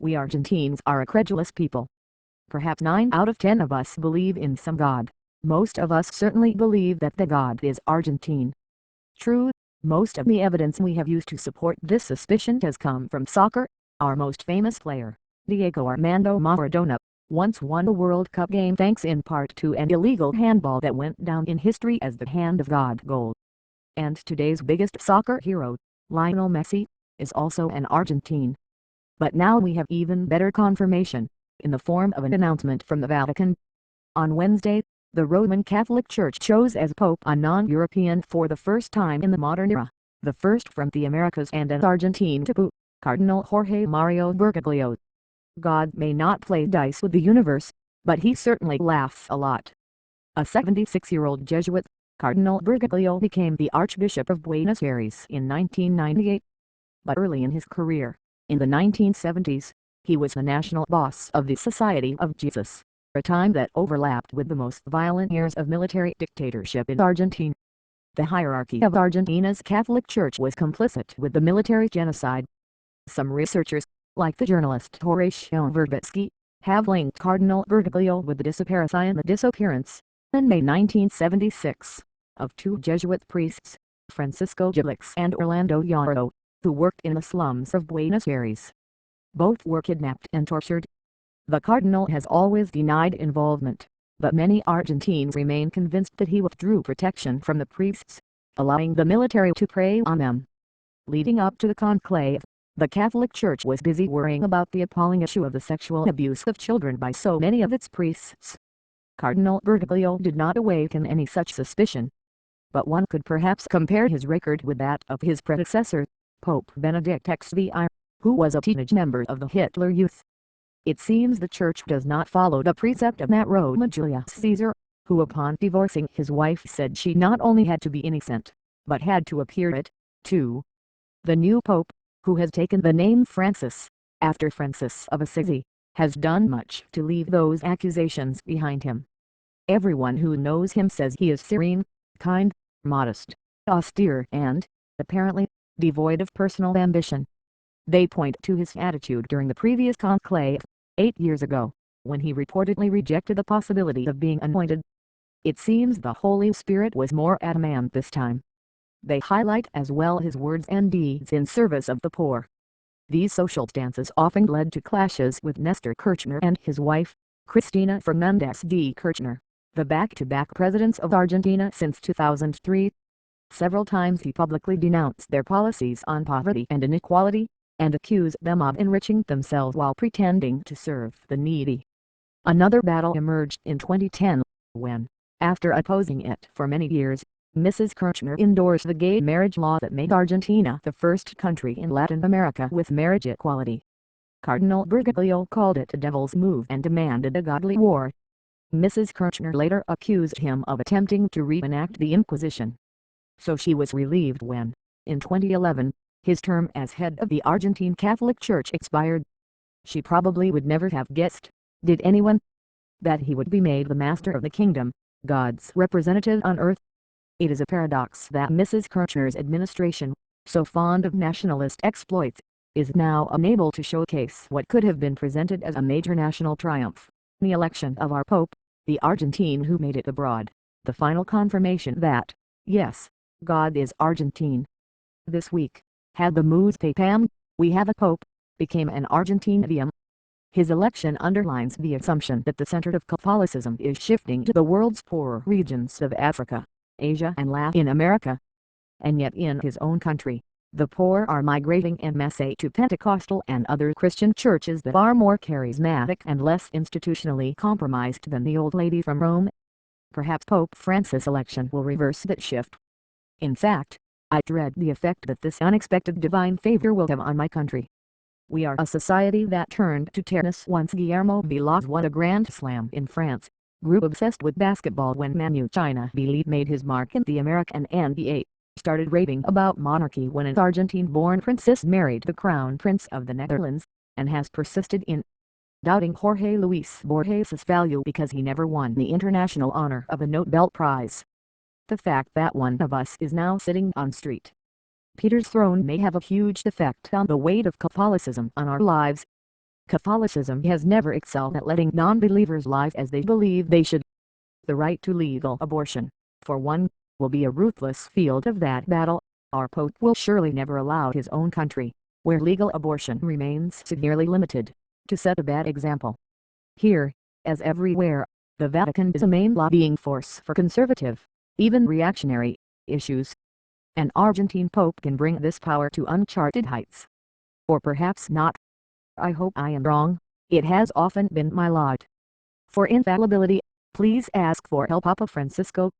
We Argentines are a credulous people. Perhaps 9 out of 10 of us believe in some god. Most of us certainly believe that the god is Argentine. True, most of the evidence we have used to support this suspicion has come from soccer. Our most famous player, Diego Armando Maradona, once won the World Cup game thanks in part to an illegal handball that went down in history as the Hand of God goal. And today's biggest soccer hero, Lionel Messi, is also an Argentine. But now we have even better confirmation, in the form of an announcement from the Vatican. On Wednesday, the Roman Catholic Church chose as Pope a non-European for the first time in the modern era, the first from the Americas and an Argentine to boot, Cardinal Jorge Mario Bergoglio. God may not play dice with the universe, but he certainly laughs a lot. A 76-year-old Jesuit, Cardinal Bergoglio became the Archbishop of Buenos Aires in 1998. But early in his career, in the 1970s, he was the national boss of the Society of Jesus, a time that overlapped with the most violent years of military dictatorship in Argentina. The hierarchy of Argentina's Catholic Church was complicit with the military genocide. Some researchers, like the journalist Horatio Verbitsky, have linked Cardinal Bergoglio with the disappearance, in May 1976, of 2 Jesuit priests, Francisco Giblix and Orlando Yarro, who worked in the slums of Buenos Aires. Both were kidnapped and tortured. The cardinal has always denied involvement, but many Argentines remain convinced that he withdrew protection from the priests, allowing the military to prey on them. Leading up to the conclave, the Catholic Church was busy worrying about the appalling issue of the sexual abuse of children by so many of its priests. Cardinal Bergoglio did not awaken any such suspicion. But one could perhaps compare his record with that of his predecessor, Pope Benedict XVI, who was a teenage member of the Hitler Youth. It seems the Church does not follow the precept of that Roma Julius Caesar, who upon divorcing his wife said she not only had to be innocent, but had to appear it, too. The new Pope, who has taken the name Francis, after Francis of Assisi, has done much to leave those accusations behind him. Everyone who knows him says he is serene, kind, modest, austere and, apparently, devoid of personal ambition. They point to his attitude during the previous conclave, 8 years ago, when he reportedly rejected the possibility of being anointed. It seems the Holy Spirit was more adamant this time. They highlight as well his words and deeds in service of the poor. These social stances often led to clashes with Nestor Kirchner and his wife, Cristina Fernández de Kirchner, the back-to-back presidents of Argentina since 2003. Several times he publicly denounced their policies on poverty and inequality, and accused them of enriching themselves while pretending to serve the needy. Another battle emerged in 2010, when, after opposing it for many years, Mrs. Kirchner endorsed the gay marriage law that made Argentina the first country in Latin America with marriage equality. Cardinal Bergoglio called it a devil's move and demanded a godly war. Mrs. Kirchner later accused him of attempting to reenact the Inquisition. So she was relieved when, in 2011, his term as head of the Argentine Catholic Church expired. She probably would never have guessed, did anyone, that he would be made the master of the kingdom, God's representative on earth. It is a paradox that Mrs. Kirchner's administration, so fond of nationalist exploits, is now unable to showcase what could have been presented as a major national triumph, the election of our Pope, the Argentine who made it abroad, the final confirmation that, yes, God is Argentine. This week, had the mood papam, we have a Pope, became an Argentine idiom. His election underlines the assumption that the center of Catholicism is shifting to the world's poorer regions of Africa, Asia and Latin America. And yet in his own country, the poor are migrating en masse to Pentecostal and other Christian churches that are more charismatic and less institutionally compromised than the old lady from Rome. Perhaps Pope Francis' election will reverse that shift. In fact, I dread the effect that this unexpected divine favor will have on my country. We are a society that turned to tennis once Guillermo Vilas won a Grand Slam in France, grew obsessed with basketball when Manu Ginóbili made his mark in the American NBA, started raving about monarchy when an Argentine-born princess married the Crown Prince of the Netherlands, and has persisted in doubting Jorge Luis Borges' value because he never won the international honor of a Nobel Prize. The fact that one of us is now sitting on St. Peter's throne may have a huge effect on the weight of Catholicism on our lives. Catholicism has never excelled at letting non-believers live as they believe they should. The right to legal abortion, for one, will be a ruthless field of that battle. Our Pope will surely never allow his own country, where legal abortion remains severely limited, to set a bad example. Here, as everywhere, the Vatican is a main lobbying force for conservative, even reactionary, issues. An Argentine Pope can bring this power to uncharted heights. Or perhaps not. I hope I am wrong. It has often been my lot. For infallibility, please ask for El Papa Francisco.